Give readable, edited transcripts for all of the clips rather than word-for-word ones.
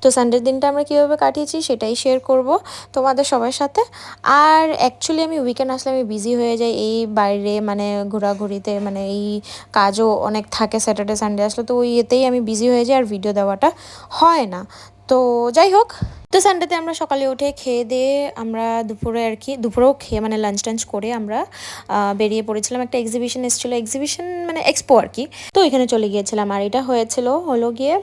তো সানডের দিনটা আমরা কীভাবে কাটিয়েছি সেটাই শেয়ার করব তোমাদের সবার সাথে। আর অ্যাকচুয়ালি আমি উইকেন্ড আসলে আমি বিজি হয়ে যাই এই বাইরে মানে ঘোরাঘুরিতে, মানে এই কাজও অনেক থাকে স্যাটারডে সানডে আসলে, তো ওই এতেই আমি বিজি হয়ে যাই আর ভিডিও দেওয়াটা হয় না। তো যাই হোক, তো সানডেতে আমরা সকালে উঠে খেয়ে দিয়ে আমরা দুপুরে আর কি দুপুরেও খেয়ে মানে লাঞ্চ টাঞ্চ করে আমরা বেরিয়ে পড়েছিলাম। একটা এক্সিবিশন এসেছিলো, এক্সিবিশন মানে এক্সপো আর কি, তো এখানে চলে গিয়েছিলাম। আর এটা হলো গিয়ে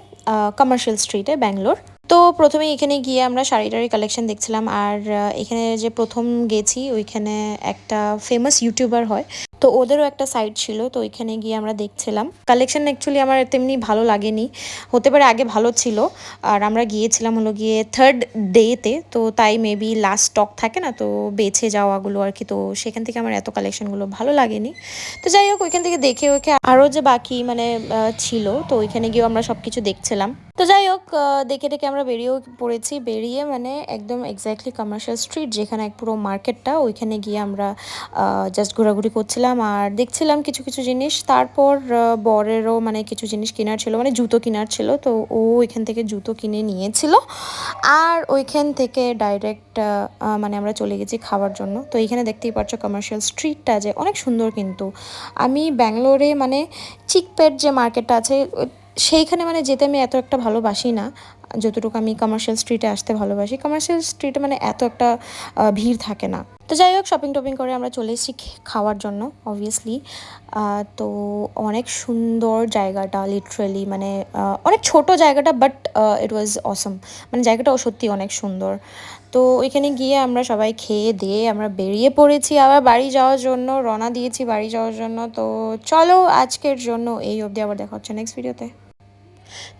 কমার্শিয়াল স্ট্রিটে ব্যাঙ্গালোর। তো প্রথমে এখানে গিয়ে আমরা শাড়ি টাড়ি কালেকশন দেখছিলাম। আর এখানে যে প্রথম গেছি ওইখানে একটা ফেমাস ইউটিউবার হয়, তো ওদেরও একটা সাইট ছিল, তো ওইখানে গিয়ে আমরা দেখছিলাম কালেকশন। অ্যাকচুয়ালি আমার তেমনি ভালো লাগেনি, হতে পারে আগে ভালো ছিল। আর আমরা গিয়েছিলাম হলো গিয়ে থার্ড ডেতে, তো তাই মেবি লাস্ট স্টক থাকে না, তো বেছে যাওয়াগুলো আর কি, তো সেখান থেকে আমার এত কালেকশনগুলো ভালো লাগেনি। তো যাই হোক, ওইখান থেকে দেখে ওকে আরও যে বাকি মানে ছিল, তো ওইখানে গিয়েও আমরা সব কিছু দেখছিলাম। তো যাই হোক, দেখে দেখে আমরা বেরিয়েও পড়েছি। বেরিয়ে মানে একদম এক্স্যাক্টলি কমার্শিয়াল স্ট্রিট যেখানে পুরো মার্কেটটা, ওইখানে গিয়ে আমরা জাস্ট ঘোরাঘুরি করছিলাম আর দেখছিলাম কিছু কিছু জিনিস। তারপর বরেরও মানে কিছু জিনিস কেনার ছিল, মানে জুতো কেনার ছিল, তো ও ওইখান থেকে জুতো কিনে নিয়েছিল। আর ওইখান থেকে ডাইরেক্ট মানে আমরা চলে গেছি খাওয়ার জন্য। তো এইখানে দেখতেই পাচ্ছ কমার্শিয়াল স্ট্রিটটা যে অনেক সুন্দর। কিন্তু আমি ব্যাঙ্গালোরে মানে চিকপেট যে মার্কেটটা আছে সেইখানে মানে যেতে আমি এত একটা ভালোবাসি না, যতটুকু আমি কমার্শিয়াল স্ট্রিটে আসতে ভালোবাসি। কমার্শিয়াল স্ট্রিটে মানে এত একটা ভিড় থাকে না। তো যাই হোক, শপিং টপিং করে আমরা চলে এসেছি খাওয়ার জন্য অবভিয়াসলি। তো অনেক সুন্দর জায়গাটা, লিটারেলি মানে অনেক ছোট জায়গাটা, বাট ইট ওয়াজ অসম, মানে জায়গাটাও সত্যি অনেক সুন্দর। তো ওইখানে গিয়ে আমরা সবাই খেয়ে দিয়ে আমরা বেরিয়ে পড়েছি আবার বাড়ি যাওয়ার জন্য, রওনা দিয়েছি বাড়ি যাওয়ার জন্য। তো চলো আজকের জন্য এই অবধি, আবার দেখা হচ্ছে নেক্সট ভিডিওতে।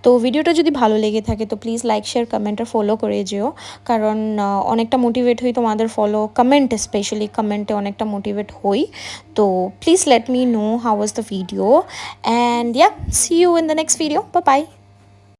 তো ভিডিওটা যদি ভালো লেগে থাকে তো প্লিজ লাইক শেয়ার কমেন্ট আর ফলো করে যেও, কারণ অনেকটা মোটিভেট হই তোমাদের ফলো কমেন্ট, স্পেশালি কমেন্টে অনেকটা মোটিভেট হই। তো please let me know how was the video, and yeah, see you in the next video. Bye by.